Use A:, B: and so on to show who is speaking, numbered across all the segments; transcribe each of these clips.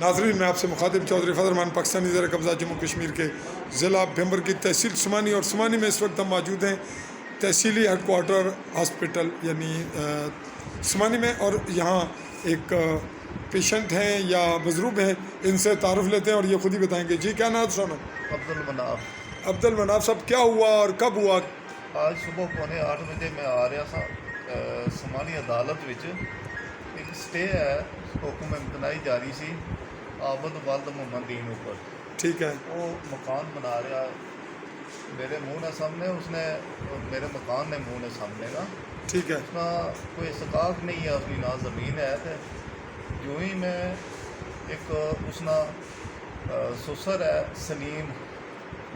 A: नाज़रीन, मैं आपसे मुखातिब चौधरी फजलरहमान पाकिस्तानी ज़ेर कब्ज़ा जम्मू कश्मीर के ज़िला भिम्बर की तहसील सुमानी और सुमानी में इस वक्त हम मौजूद हैं तहसीली हेडकोार्टर हॉस्पिटल यानी सुमानी में। और यहाँ एक पेशेंट हैं या मजरूब हैं, इनसे तारुफ लेते हैं और ये खुद ही बताएंगे। जी, क्या नाम सोना?
B: अब्दुल मनाफ।
A: अब्दुल मनाफ साहब, क्या हुआ और कब हुआ?
B: आज सुबह पौने 8 बजे मैं आ रहा था सुमानी अदालत विच एक स्टे है, हुक्म इम्तनाई जारी सी आबद वालद मोहम्मद दीन ऊपर।
A: ठीक है।
B: वो मकान बना रहा मेरे मुंह ने सामने, उसने मेरे मकान ने मुंह ने सामने का।
A: ठीक है।
B: उसका कोई सकाक नहीं है, उसकी ना ज़मीन है। तो जो ही मैं एक उसना सुसर है सलीम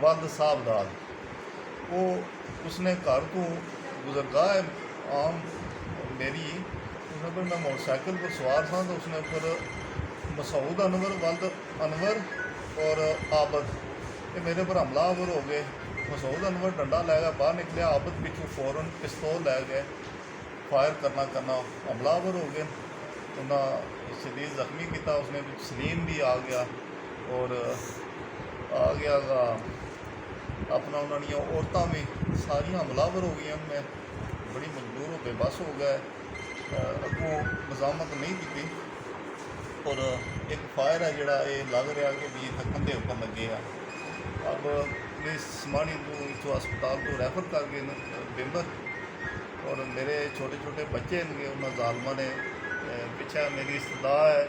B: वालद साहब दाल, वो उसने घर को गुजरगाह है आम मेरी, उसने पर मैं मोटरसाइकिल पर सवार था तो उसने ऊपर मसूद अनवर वालद अनवर और आबद ये मेरे पर हमलावर हो गए। मसूद अनवर डंडा लै गया, बाहर निकले, आबद पिछू फौरन पिस्तौल लै गए, फायर करना हमलावर हो गए। उन्हें शदीद जख्मी किया, उसने सलीम भी आ गया और आ गया गा अपना उन्होंने औरतां भी सारिया हमलावर हो गई। मैं बड़ी मजबूर हो बेबस हो गया, अगों मजामत नहीं की। और एक फायर है जोड़ा ये लग रहा कि भी थकन के उपर लगे आ। अब इस समानी को इतों अस्पताल को रैफर कर गए बिंबर, और मेरे छोटे छोटे बच्चे हैं, उन्होंने जालमा ने पिछा मेरी इस्तदा है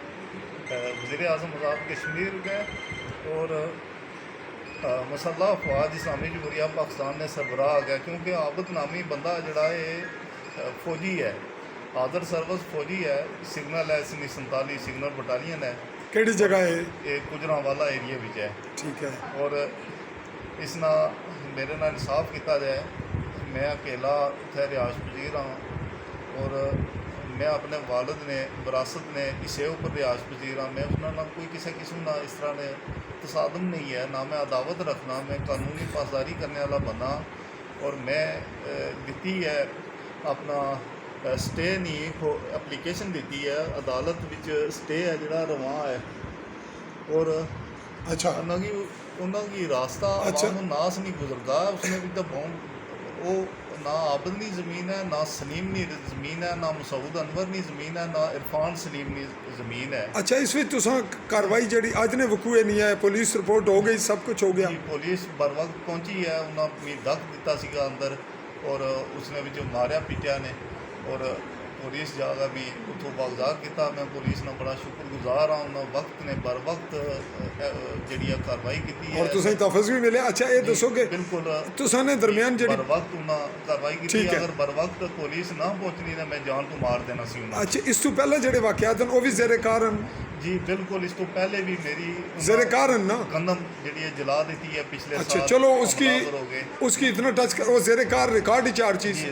B: वज़ीर आज़म आज़ाद कश्मीर गए और मसल्ला अफवाज इस्लामी जमहूरिया पाकिस्तान ने सरबराह आ गया, क्योंकि आबद नामी बंदा जोड़ा ये फौजी है, आदर सर्विस फौजी है, सिग्नल है 47 सिग्नल बटालियन है।
A: केड़ी जगह है
B: ये गुजरांवाला एरिया विच है।
A: ठीक है।
B: और इसना मेरे नाल इंसाफ किया जाए। मैं अकेला उत्थे रिहायश पजीर हाँ, और मैं अपने वालद ने विरासत ने इसे ऊपर रिहायश पजीर हाँ। मैं उसना कोई किसी किस्म का इस तरह ने तसादम नहीं है, ना मैं अदावत रखना, मैं कानूनी पासदारी करने वाला बना। और मैं दी है अपना स्टे नहीं एप्लीकेशन दी है अदालत विच, स्टे है जोड़ा रवा है। और
A: अच्छा,
B: उन्होंने रास्ता
A: अच्छा।
B: नास नहीं गुजरता, उसने भी तो वो ना आबद नहीं ज़मीन है, ना सलीम नहीं ज़मीन है, ना मसूद अनवर नहीं ज़मीन है, ना इरफान सलीम नहीं ज़मीन है।
A: अच्छा, इस विच तुसां कार्रवाई जड़ी अज ने वकूए नहीं है, पुलिस रिपोर्ट हो गई, सब कुछ हो गया?
B: पुलिस बर वक्त पहुंची है, उन्हें मी दख दिता सीगा अंदर, और उसने भी जो मारिया पीटिया ने, और पुलिस जाकर भी उतों बागजार किया। मैं पुलिस ने बड़ा शुक्रगुजार हाँ, उन्होंने वक्त ने बर वक्त जी कार्रवाई की है
A: और तुसें तहफ़्फ़ुज़ भी मिले। अच्छा, ये दसो कि
B: बिल्कुल
A: तुसां ने दरमियान जड़ी
B: बर वक्त उन्हें कार्रवाई की, अगर बर वक्त पुलिस ना पहुंचनी तो मैं जान को मार देना सी।
A: अच्छा, इस तो पहले जड़े वाक़यात हैं वो भी ज़ेरे कार हैं?
B: जी बिल्कुल, इस तो पहले भी मेरी
A: ज़ेरे कार हैं ना?
B: गंदम जी जला दी है पिछले साल।
A: अच्छा, चलो उसकी इतना टच कर, वो ज़ेरे कार रिकॉर्ड ही चार चीज़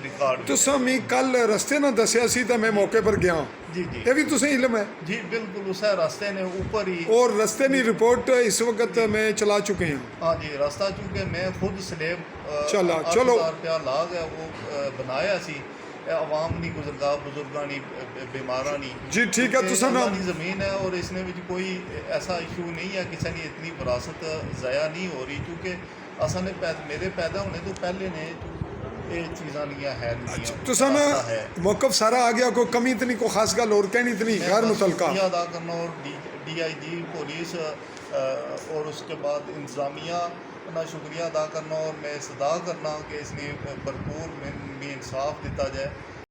A: तुसां मी कल रस्ते ना दसिया सी तो मैं मौके पर गया।
B: जी जी,
A: ये भी तुसें इल्म है?
B: जी बिल्कुल, उस रास्ते ने ऊपर ही,
A: और रस्ते की रिपोर्ट इस वक्त में चला चुके हैं।
B: हाँ जी, रास्ता चूँकि मैं खुद स्लेब
A: चलो
B: 8,000 रुपया ला गया वो बनाया सी, आवाम नहीं गुजरगा, बुजुर्गा नहीं, बीमारा नहीं।
A: जी ठीक है। तुसा ना
B: ज़मीन है और इसमें भी कोई ऐसा इशू नहीं है, किसी ने इतनी विरासत ज़ाया नहीं हो रही, क्योंकि असा ने मेरे पैदा होने तो पहले ने ये चीज़ा नहीं है।
A: अच्छा, तुसा ना मौकफ सारा आ गया, कोई कमी इतनी को खास गल और कहनी इतनी गैर मुतलका
B: अदा करना, और DIG पुलिस और उसके बाद इंतज़ामिया का शुक्रिया अदा करना, और मैं सदा करना कि इसलिए भरपूर में इंसाफ दिता जाए।